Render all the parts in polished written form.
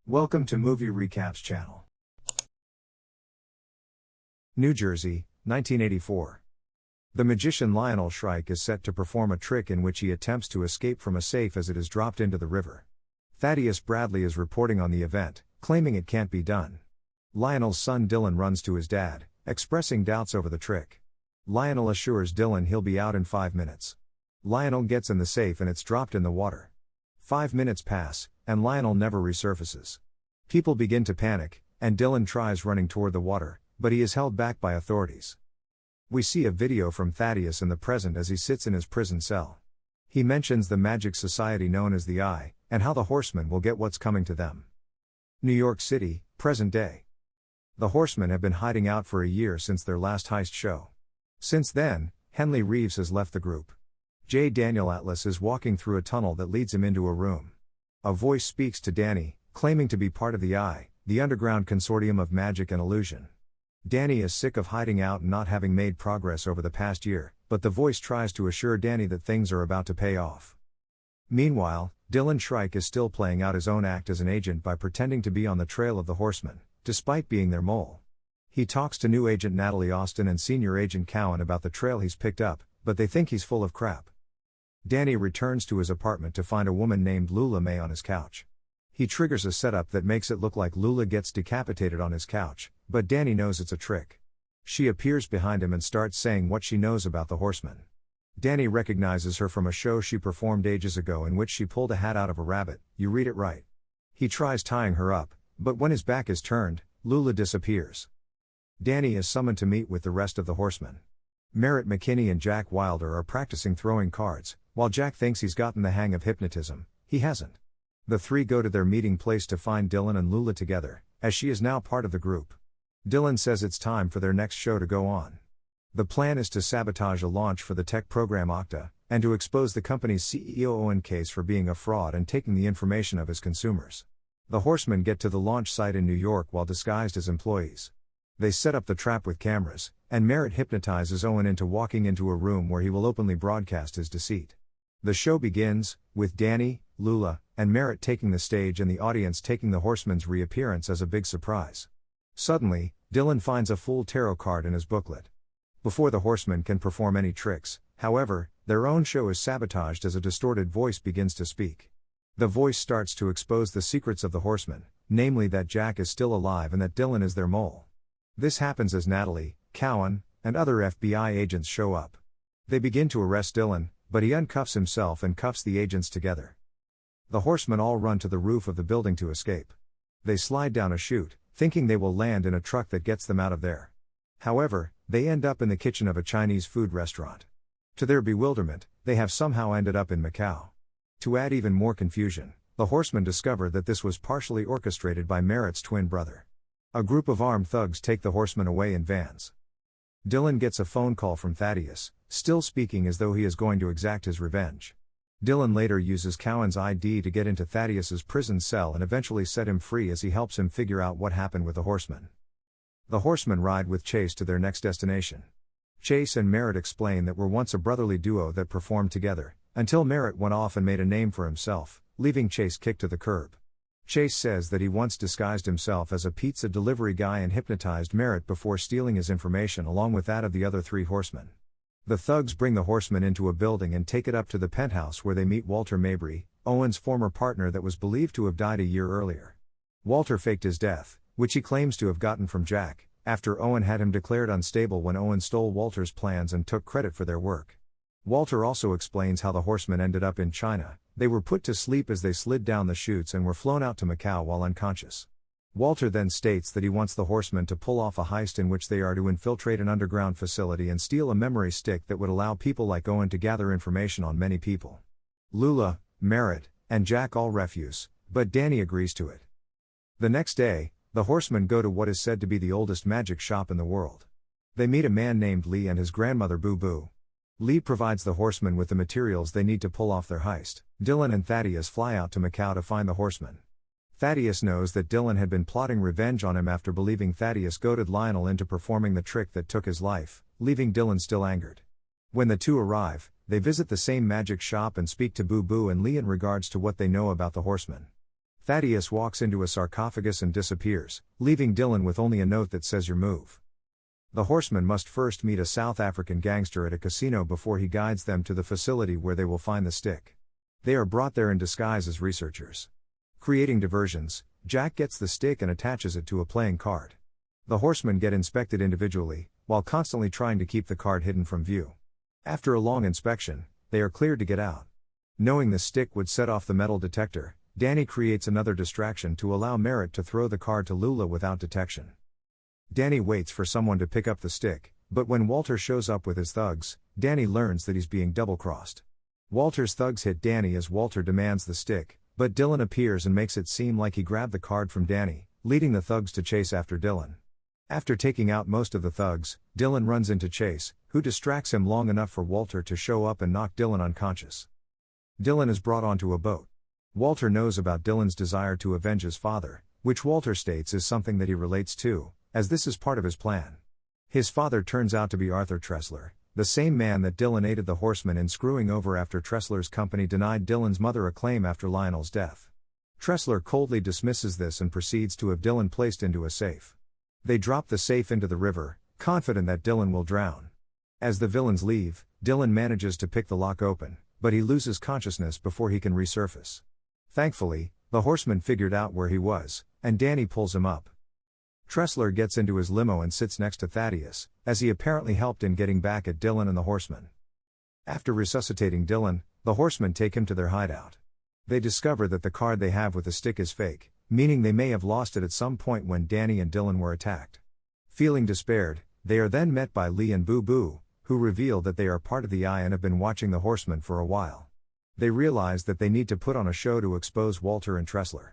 Welcome to Movie Recaps channel. New Jersey, 1984. The magician Lionel Shrike is set to perform a trick in which he attempts to escape from a safe as it is dropped into the river. Thaddeus Bradley is reporting on the event, claiming it can't be done. Lionel's son Dylan runs to his dad, expressing doubts over the trick. Lionel assures Dylan he'll be out in 5 minutes. Lionel gets in the safe and it's dropped in the water. 5 minutes pass, and Lionel never resurfaces. People begin to panic, and Dylan tries running toward the water, but he is held back by authorities. We see a video from Thaddeus in the present as he sits in his prison cell. He mentions the magic society known as the Eye, and how the Horsemen will get what's coming to them. New York City, present day. The Horsemen have been hiding out for a year since their last heist show. Since then, Henley Reeves has left the group. J. Daniel Atlas is walking through a tunnel that leads him into a room. A voice speaks to Danny, claiming to be part of the Eye, the underground consortium of magic and illusion. Danny is sick of hiding out and not having made progress over the past year, but the voice tries to assure Danny that things are about to pay off. Meanwhile, Dylan Shrike is still playing out his own act as an agent by pretending to be on the trail of the Horsemen, despite being their mole. He talks to new agent Natalie Austin and senior agent Cowan about the trail he's picked up, but they think he's full of crap. Danny returns to his apartment to find a woman named Lula May on his couch. He triggers a setup that makes it look like Lula gets decapitated on his couch, but Danny knows it's a trick. She appears behind him and starts saying what she knows about the Horsemen. Danny recognizes her from a show she performed ages ago in which she pulled a hat out of a rabbit. You read it right. He tries tying her up, but when his back is turned, Lula disappears. Danny is summoned to meet with the rest of the Horsemen. Merritt McKinney and Jack Wilder are practicing throwing cards. While Jack thinks he's gotten the hang of hypnotism, he hasn't. The three go to their meeting place to find Dylan and Lula together, as she is now part of the group. Dylan says it's time for their next show to go on. The plan is to sabotage a launch for the tech program Okta, and to expose the company's CEO Owen Case for being a fraud and taking the information of his consumers. The Horsemen get to the launch site in New York while disguised as employees. They set up the trap with cameras, and Merritt hypnotizes Owen into walking into a room where he will openly broadcast his deceit. The show begins, with Danny, Lula, and Merritt taking the stage and the audience taking the Horsemen's reappearance as a big surprise. Suddenly, Dylan finds a full tarot card in his booklet. Before the Horsemen can perform any tricks, however, their own show is sabotaged as a distorted voice begins to speak. The voice starts to expose the secrets of the Horsemen, namely that Jack is still alive and that Dylan is their mole. This happens as Natalie, Cowan, and other FBI agents show up. They begin to arrest Dylan, but he uncuffs himself and cuffs the agents together. The Horsemen all run to the roof of the building to escape. They slide down a chute, thinking they will land in a truck that gets them out of there. However, they end up in the kitchen of a Chinese food restaurant. To their bewilderment, they have somehow ended up in Macau. To add even more confusion, the Horsemen discover that this was partially orchestrated by Merritt's twin brother. A group of armed thugs take the Horsemen away in vans. Dylan gets a phone call from Thaddeus, still speaking as though he is going to exact his revenge. Dylan later uses Cowan's ID to get into Thaddeus's prison cell and eventually set him free as he helps him figure out what happened with the Horsemen. The Horsemen ride with Chase to their next destination. Chase and Merritt explain that were once a brotherly duo that performed together, until Merritt went off and made a name for himself, leaving Chase kicked to the curb. Chase says that he once disguised himself as a pizza delivery guy and hypnotized Merritt before stealing his information along with that of the other three Horsemen. The thugs bring the Horsemen into a building and take it up to the penthouse where they meet Walter Mabry, Owen's former partner that was believed to have died a year earlier. Walter faked his death, which he claims to have gotten from Jack, after Owen had him declared unstable when Owen stole Walter's plans and took credit for their work. Walter also explains how the Horsemen ended up in China. They were put to sleep as they slid down the chutes and were flown out to Macau while unconscious. Walter then states that he wants the Horsemen to pull off a heist in which they are to infiltrate an underground facility and steal a memory stick that would allow people like Owen to gather information on many people. Lula, Merritt, and Jack all refuse, but Danny agrees to it. The next day, the Horsemen go to what is said to be the oldest magic shop in the world. They meet a man named Lee and his grandmother Boo Boo. Lee provides the Horsemen with the materials they need to pull off their heist. Dylan and Thaddeus fly out to Macau to find the Horsemen. Thaddeus knows that Dylan had been plotting revenge on him after believing Thaddeus goaded Lionel into performing the trick that took his life, leaving Dylan still angered. When the two arrive, they visit the same magic shop and speak to Boo Boo and Lee in regards to what they know about the Horsemen. Thaddeus walks into a sarcophagus and disappears, leaving Dylan with only a note that says your move. The horsemen must first meet a South African gangster at a casino before he guides them to the facility where they will find the stick. They are brought there in disguise as researchers. Creating diversions, Jack gets the stick and attaches it to a playing card. The horsemen get inspected individually, while constantly trying to keep the card hidden from view. After a long inspection, they are cleared to get out. Knowing the stick would set off the metal detector, Danny creates another distraction to allow Merritt to throw the card to Lula without detection. Danny waits for someone to pick up the stick, but when Walter shows up with his thugs, Danny learns that he's being double-crossed. Walter's thugs hit Danny as Walter demands the stick, but Dylan appears and makes it seem like he grabbed the card from Danny, leading the thugs to chase after Dylan. After taking out most of the thugs, Dylan runs into Chase, who distracts him long enough for Walter to show up and knock Dylan unconscious. Dylan is brought onto a boat. Walter knows about Dylan's desire to avenge his father, which Walter states is something that he relates to, as this is part of his plan. His father turns out to be Arthur Tressler, the same man that Dylan aided the horsemen in screwing over after Tressler's company denied Dylan's mother a claim after Lionel's death. Tressler coldly dismisses this and proceeds to have Dylan placed into a safe. They drop the safe into the river, confident that Dylan will drown. As the villains leave, Dylan manages to pick the lock open, but he loses consciousness before he can resurface. Thankfully, the horseman figured out where he was, and Danny pulls him up. Tressler gets into his limo and sits next to Thaddeus, as he apparently helped in getting back at Dylan and the horsemen. After resuscitating Dylan, the horsemen take him to their hideout. They discover that the card they have with the stick is fake, meaning they may have lost it at some point when Danny and Dylan were attacked. Feeling despaired, they are then met by Lee and Boo Boo, who reveal that they are part of the Eye and have been watching the horsemen for a while. They realize that they need to put on a show to expose Walter and Tressler.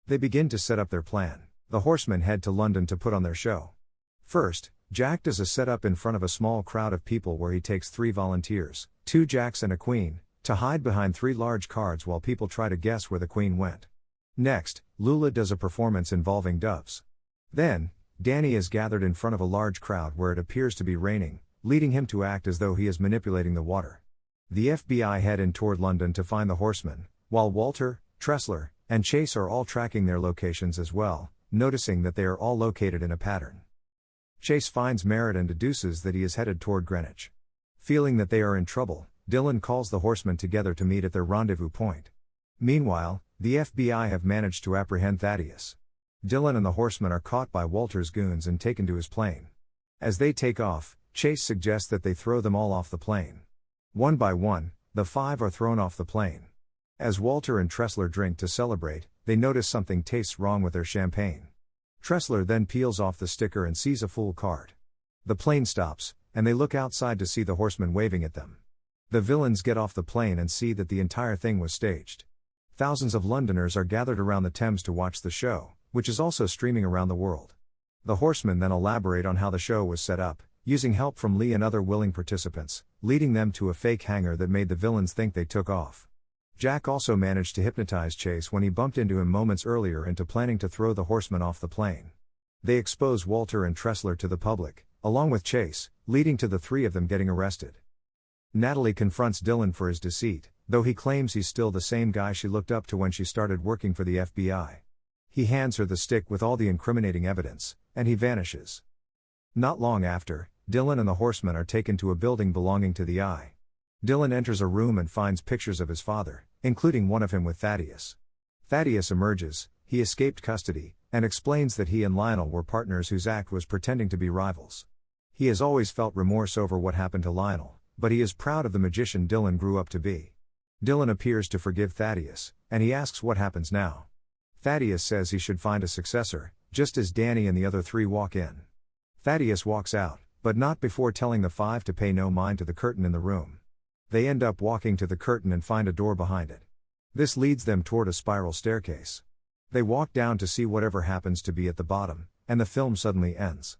They begin to set up their plan. The horsemen head to London to put on their show. First, Jack does a setup in front of a small crowd of people where he takes 3 volunteers, 2 jacks and a queen, to hide behind 3 large cards while people try to guess where the queen went. Next, Lula does a performance involving doves. Then, Danny is gathered in front of a large crowd where it appears to be raining, leading him to act as though he is manipulating the water. The FBI head in toward London to find the horsemen, while Walter, Tressler, and Chase are all tracking their locations as well, noticing that they are all located in a pattern. Chase finds Merritt and deduces that he is headed toward Greenwich. Feeling that they are in trouble, Dylan calls the horsemen together to meet at their rendezvous point. Meanwhile, the FBI have managed to apprehend Thaddeus. Dylan and the horsemen are caught by Walter's goons and taken to his plane. As they take off, Chase suggests that they throw them all off the plane. One by one, the 5 are thrown off the plane. As Walter and Tressler drink to celebrate, they notice something tastes wrong with their champagne. Tressler then peels off the sticker and sees a full card. The plane stops, and they look outside to see the horsemen waving at them. The villains get off the plane and see that the entire thing was staged. Thousands of Londoners are gathered around the Thames to watch the show, which is also streaming around the world. The horsemen then elaborate on how the show was set up, using help from Lee and other willing participants, leading them to a fake hangar that made the villains think they took off. Jack also managed to hypnotize Chase when he bumped into him moments earlier into planning to throw the horsemen off the plane. They expose Walter and Tressler to the public, along with Chase, leading to the 3 of them getting arrested. Natalie confronts Dylan for his deceit, though he claims he's still the same guy she looked up to when she started working for the FBI. He hands her the stick with all the incriminating evidence, and he vanishes. Not long after, Dylan and the horsemen are taken to a building belonging to the Eye. Dylan enters a room and finds pictures of his father, including one of him with Thaddeus. Thaddeus emerges, he escaped custody, and explains that he and Lionel were partners whose act was pretending to be rivals. He has always felt remorse over what happened to Lionel, but he is proud of the magician Dylan grew up to be. Dylan appears to forgive Thaddeus, and he asks what happens now. Thaddeus says he should find a successor, just as Danny and the other 3 walk in. Thaddeus walks out, but not before telling the 5 to pay no mind to the curtain in the room. They end up walking to the curtain and find a door behind it. This leads them toward a spiral staircase. They walk down to see whatever happens to be at the bottom, and the film suddenly ends.